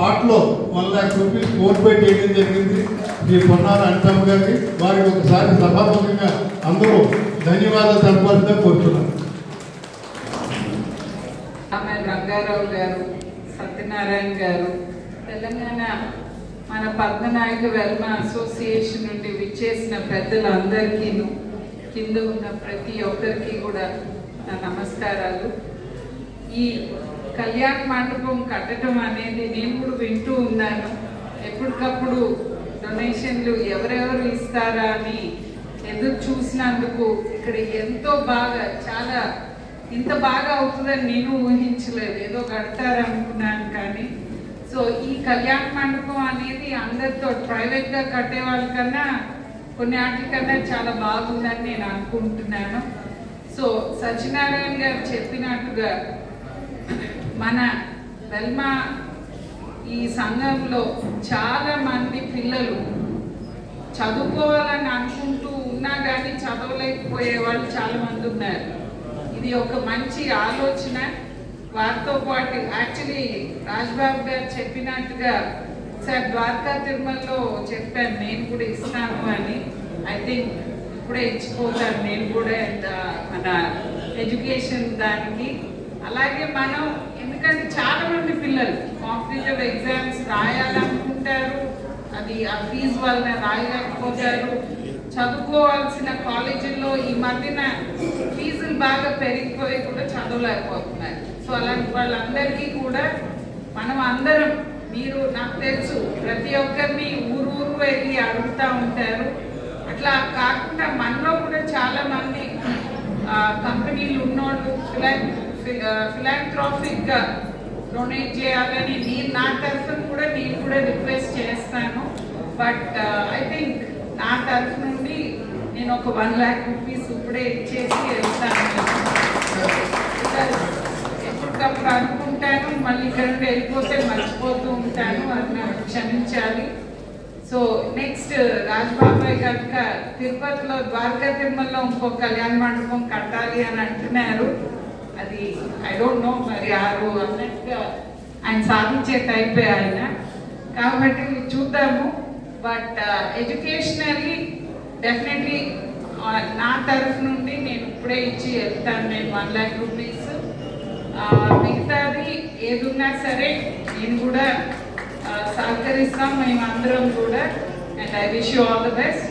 స్పాట్లో 1 లక్ష rupees PhonePe చేయడం జరిగింది శ్రీ పొన్నాల అనితమ్మ గారికి. వారికి ఒకసారి సభాముఖంగా అందరూ ధన్యవాదాలు తెలపాల్సిందిగా కోరుతున్నాను. రంగారావు గారు, సత్యనారాయణ గారు, తెలంగాణ మన పద్మనాయక వెల్మ అసోసియేషన్ నుండి విచ్చేసిన పెద్దలందరికీ, కింద ఉన్న ప్రతి ఒక్కరికి కూడా నా నమస్కారాలు. ఈ కళ్యాణ మండపం కట్టడం అనేది నేను కూడా వింటూ ఉన్నాను. ఎప్పటికప్పుడు డొనేషన్లు ఎవరెవరు ఇస్తారా అని ఎదురు చూసినందుకు ఇక్కడ ఎంతో బాగా, చాలా ఇంత బాగా అవుతుందని నేను ఊహించలేదు. ఏదో కడతారనుకున్నాను కానీ. సో ఈ కళ్యాణ మండపం అనేది అందరితో ప్రైవేట్గా కట్టే వాళ్ళకన్నా కొన్ని వాటికన్నా చాలా బాగుందని నేను అనుకుంటున్నాను. సో సత్యనారాయణ గారు చెప్పినట్టుగా మన వెల్మ ఈ సంఘంలో చాలా మంది పిల్లలు చదువుకోవాలని అనుకుంటూ ఉన్నా కానీ చదవలేకపోయే వాళ్ళు చాలా మంది ఉన్నారు. ఇది ఒక మంచి ఆలోచన. వారితో పాటు యాక్చువల్లీ రాజ్బాబు గారు చెప్పినట్టుగా సార్ ద్వారకా తిరుమలలో చెప్పాను నేను కూడా ఇస్తాను అని. ఐ థింక్ ఇప్పుడే ఇచ్చిపోతాను నేను కూడా మన ఎడ్యుకేషన్ దానికి. అలాగే మనం ఎందుకంటే చాలా మంది పిల్లలు కాంపిటేటివ్ ఎగ్జామ్స్ రాయాలనుకుంటారు, అది ఆ ఫీజు వలన రాయలేకపోతారు. చదువుకోవాల్సిన కాలేజీల్లో ఈ మధ్యన ఫీజులు బాగా పెరిగిపోయి కూడా చదవలేకపోతున్నారు. సో అలాంటి వాళ్ళందరికీ కూడా మనం అందరం, మీరు నాకు తెలుసు ప్రతి ఒక్కరిని ఊరు వెళ్ళి అడుగుతూ ఉంటారు. అట్లా కాకుండా మనలో కూడా చాలా మంది కంపెనీలు ఉన్నోళ్ళు ఫిలాంథ్రాఫిక్ గా డొనేట్ చేయాలని నా తరఫున కూడా నేను కూడా రిక్వెస్ట్ చేస్తాను. బట్ ఐ థింక్ నా తరఫు నుండి నేను ఒక 1 lakh రూపీస్ ఇప్పుడే ఇచ్చేసి వెళ్తాను. ఎప్పటికప్పుడు అనుకుంటాను, మళ్ళీ ఇక్కడ నుండి వెళ్ళిపోతే మర్చిపోతూ ఉంటాను, అది నాకు క్షమించాలి. సో నెక్స్ట్ రాజ్బాబాయ్ కనుక తిరుపతిలో ద్వారకా తిరుమలలో ఇంకో కళ్యాణ మండపం కట్టాలి అని అంటున్నారు. అది ఐ డోంట్ నో, మరి అన్నట్టుగా ఆయన సాధించే టైపే ఆయన, కాబట్టి చూద్దాము. బట్ ఎడ్యుకేషనల్లీ డెఫినెట్లీ నా తరఫు నుండి నేను ఇప్పుడే ఇచ్చి వెళ్తాను. నేను 1 lakh రూపీస్. మిగతాది ఏదున్నా సరే నేను కూడా సహకరిస్తాం మేమందరం కూడా. And I wish you all the best.